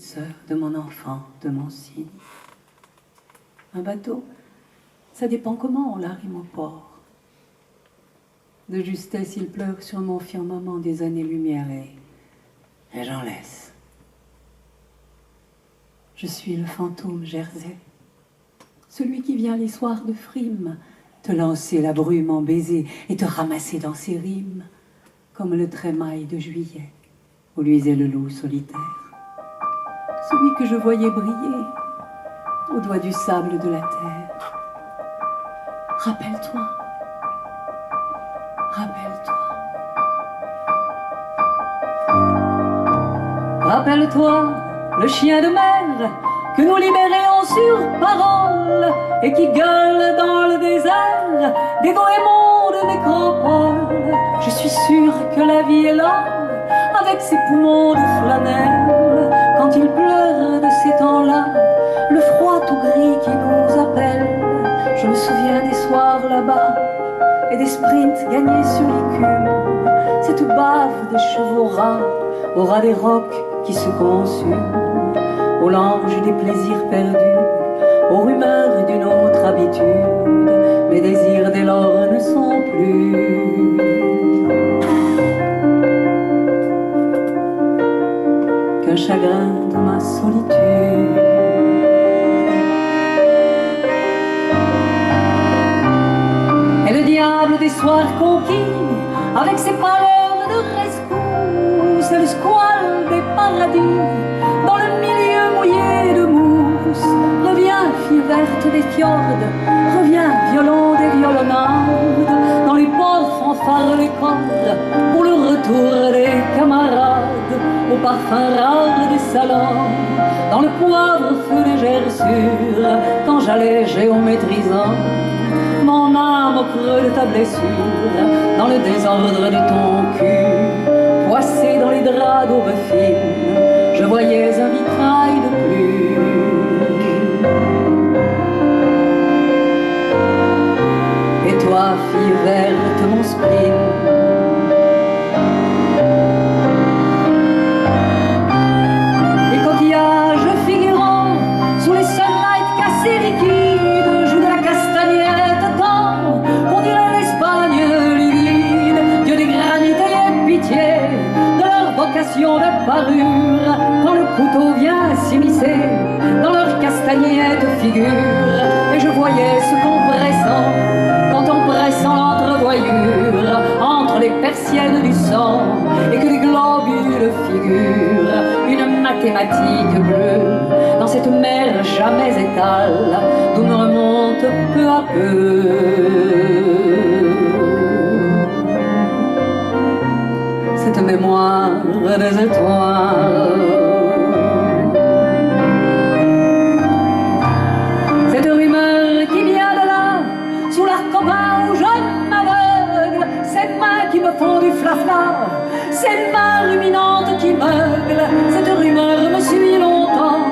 sœur de mon enfant, de mon signe. Un bateau, ça dépend comment on l'arrime au port. De justesse, il pleure sur mon firmament des années-lumière et j'en laisse. Je suis le fantôme Jersey, celui qui vient les soirs de frime te lancer la brume en baiser et te ramasser dans ses rimes, comme le trémail de juillet où luisait le loup solitaire. Celui que je voyais briller au doigt du sable de la terre. Rappelle-toi, rappelle-toi. Rappelle-toi le chien de mer que nous libérions sur parole et qui gueule dans le désert des goémons de nécropole. Je suis sûre que la vie est là avec ses poumons de flanelle quand il pleure de ces temps-là, le froid tout gris qui nous appelle. Je me souviens des soirs là-bas et des sprints gagnés sur l'écume, cette bave des chevaux ras au ras des rocs qui se consument, au lange des plaisirs perdus, aux rumeurs d'une autre habitude. Mes désirs dès lors ne sont plus qu'un chagrin de ma solitude. Et le diable des soirs conquis, avec ses pâleurs de rescousse, et le squale des paradis, dans le milieu mouillé de mousse. Reviens, fille verte des fjords, reviens, violon des violonades, dans les ports fanfarent les cordes, pour le retour des camarades, au parfum rare des salons, dans le poivre feu des gerçures, quand j'allais géométrisant mon âme au creux de ta blessure, dans le désordre de ton cul, poissé dans les draps d'aube fine, je voyais un vitrail de plus. Et toi, fille verte, mon spleen, les coquillages figurant sous les sunlight cassés liquides, jouent de la castagnette tant qu'on dirait l'Espagne livide. Dieu des granites ayez pitié de leur vocation de parure, quand le couteau vient s'immiscer dans leur castagnette figure. Et je voyais ce compressant, quand on pressant l'entrevoyure entre les persiennes du sang, et que les globules figurent une mathématique bleue dans cette mer jamais étale d'où me remonte peu à peu cette mémoire des étoiles. Cette rumeur qui vient de là, sous l'arc-en-bas où je m'aveugle, ces mains qui me font du flafla, ces mains ruminantes qui meuglent. Cette rumeur me suit longtemps,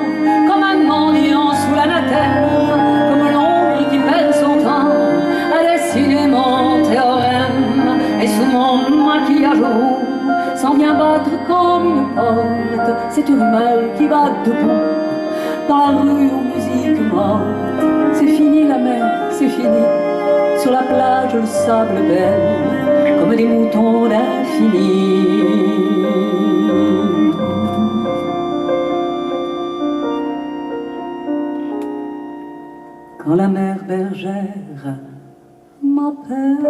comme un mendiant sous l'anathème, comme l'ombre qui perd son temps à dessiner mon théorème. Et sous mon maquillage roux s'en vient battre comme une porte cette rumeur qui va debout dans la rue aux musiques mortes. C'est fini la mer, c'est fini, sur la plage le sable belle, comme des moutons d'infini. Quand la mer bergère m'appelle,